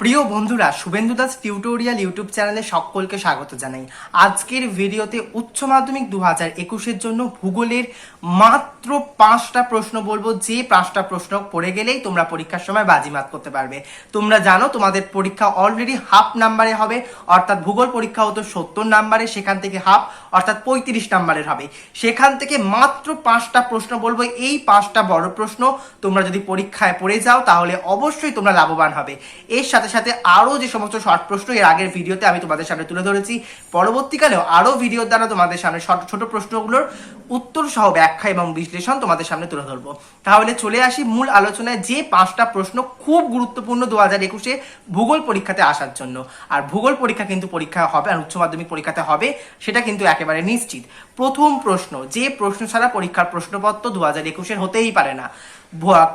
প্রিয় বন্ধুরা, Suvendu Das tutorial YouTube চ্যানেলে সকলকে স্বাগত জানাই। আজকের ভিডিওতে উচ্চ মাধ্যমিক 2021-এর জন্য ভূগোলের মাত্র 5টা প্রশ্ন বলবো, যে 5টা প্রশ্ন পড়ে গেলেই তোমরা পরীক্ষার সময় বাজিমাত করতে পারবে। তোমরা জানো তোমাদের পরীক্ষা অলরেডি হাফ নাম্বারে হবে, অর্থাৎ ভূগোল পরীক্ষা হতো 70 নাম্বারে, সেখান থেকে হাফ অর্থাৎ 35 নাম্বারের হবে। সেখান থেকে মাত্র 5টা প্রশ্ন বলবো। এই 5টা বড় প্রশ্ন তোমরা যদি পরীক্ষায় পড়ে যাও তাহলে অবশ্যই তোমরা লাভবান হবে। এর সাথে সাথে আরো যে সমস্ত শর্ট প্রশ্ন এর আগের ভিডিওতে আমি তোমাদের সামনে তুলে ধরেছি, পরবর্তীকালেও আরো ভিডিওর দ্বারা তোমাদের সামনে ছোট প্রশ্নগুলোর উত্তর সহ ব্যাখ্যা এবং বিশ্লেষণ তোমাদের সামনে তুলে ধরবো। তাহলে চলে আসি মূল আলোচনায়। যে 5টা প্রশ্ন খুব গুরুত্বপূর্ণ 2021-এ ভূগোল পরীক্ষাতে আসার জন্য। আর ভূগোল পরীক্ষা কিন্তু পরীক্ষা হবে, আর উচ্চ মাধ্যমিক পরীক্ষাতে হবে, সেটা কিন্তু একেবারে নিশ্চিত। প্রথম প্রশ্ন, যে প্রশ্ন ছাড়া পরীক্ষার প্রশ্নপত্র 2021-এর হতেই পারে না।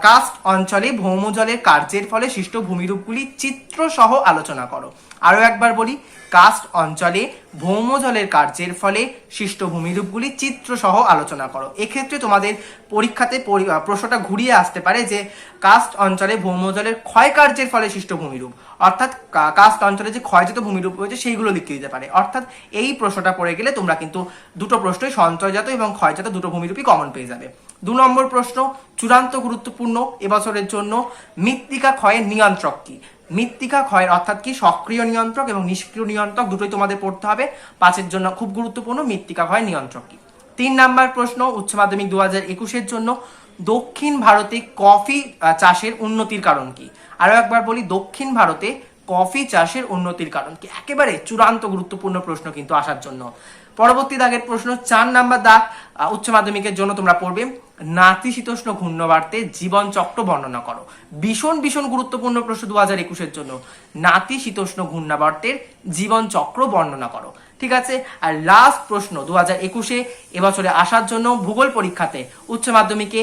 কাস্ট অঞ্চলে ভৌমজলের কার্যের ফলে সৃষ্ট ভূমিরূপগুলি চিত্র সহ আলোচনা করো। আরো একবার বলি, কাস্ট অঞ্চলে ভৌমজলের কার্যের ফলে সৃষ্ট ভূমিরূপগুলি চিত্র সহ আলোচনা করো। এক্ষেত্রে তোমাদের পরীক্ষাতে প্রশ্নটা ঘুরিয়ে আসতে পারে যে কাস্ট অঞ্চলে ভৌমজলের ক্ষয় কার্যের ফলে সৃষ্ট ভূমিরূপ, অর্থাৎ কাস্ট অঞ্চলে যে ক্ষয়জাত ভূমিরূপ রয়েছে সেইগুলো লিখতে দিতে পারে। অর্থাৎ এই প্রশ্নটা পড়ে গেলে তোমরা কিন্তু দুটো প্রশ্নই, সঞ্চয়জাত এবং ক্ষয়জাত দুটো ভূমিরূপই কমন পেয়ে যাবে। 2 নম্বর প্রশ্ন, চূড়ান্ত গুরুত্বপূর্ণ এবছরের জন্য, মৃত্তিকা ক্ষয়ের নিয়ন্ত্রক কি? মৃত্তিকা ক্ষয়ের অর্থাৎ কি সক্রিয় নিয়ন্ত্রক এবং নিষ্ক্রিয় নিয়ন্ত্রক দুটোই তোমাদের পড়তে হবে। 5-এর জন্য খুব গুরুত্বপূর্ণ, মৃত্তিকা ক্ষয়ের নিয়ন্ত্রক কি। 3 নম্বর প্রশ্ন, উচ্চ মাধ্যমিক 2021-এর জন্য, দক্ষিণ ভারতে কফি চাষের উন্নতির কারণ কি? আরো একবার বলি, দক্ষিণ ভারতে কফি চাষের উন্নতির কারণ কি? একেবারে চূড়ান্ত গুরুত্বপূর্ণ প্রশ্ন কিন্তু আসার জন্য। পরবর্তী দাগের প্রশ্ন, 4 নাম্বার দাগ, উচ্চ মাধ্যমিকের জন্য তোমরা পড়বে, নাতিশীতোষ্ণ ঘূর্ণবার্তে জীবন চক্র বর্ণনা করো। ভীষণ গুরুত্বপূর্ণ প্রশ্ন 2021-এর জন্য, নাতিশীতোষ্ণ ঘূর্ণাবর্তের জীবন চক্র বর্ণনা করো। ঠিক আছে। আর লাস্ট প্রশ্ন 2021-এ এবছরে আসার জন্য ভূগোল পরীক্ষাতে উচ্চ মাধ্যমিকে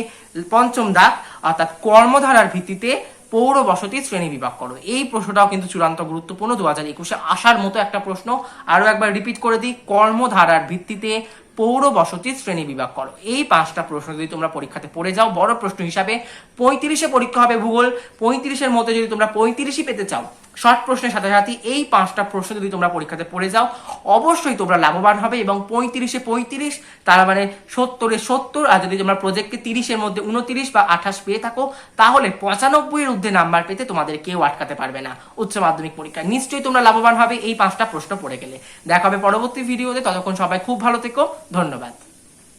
5ম দাগ, অর্থাৎ কর্মধারার ভিত্তিতে পৌর বসতি শ্রেণী বিভাগ করো। এই প্রশ্নটাও কিন্তু চূড়ান্ত গুরুত্বপূর্ণ, 2021-এ আসার মতো একটা প্রশ্ন। আরো একবার রিপিট করে দিই, কর্মধারার ভিত্তিতে পৌর বসতি শ্রেণী বিভাগ করো। এই 5টা প্রশ্ন যদি তোমরা পরীক্ষাতে পড়ে যাও, বড় প্রশ্ন হিসাবে 35-এ পরীক্ষা হবে ভূগোল, 35-এর মধ্যে যদি তোমরা 35-ই পেতে চাও, শর্ট প্রশ্নের সাথে সাথে এই 5টা প্রশ্ন যদি তোমরা পরীক্ষাতে পড়ে যাও, অবশ্যই তোমরা লাভবান হবে। এবং 35-এ 35, তার মানে 70-এ 70, আর যদি তোমরা প্রজেক্টে 30-এর মধ্যে 29 বা 28 পেয়ে থাকো, তাহলে 95-এর ঊর্ধ্বে নাম্বার পেতে তোমাদের কেউ আটকাতে পারবে না উচ্চ মাধ্যমিক পরীক্ষায়। নিশ্চয়ই তোমরা লাভবান হবে এই 5টা প্রশ্ন পড়ে গেলে। দেখা হবে পরবর্তী ভিডিওতে, ততক্ষণ সবাই খুব ভালো থেকো, ধন্যবাদ।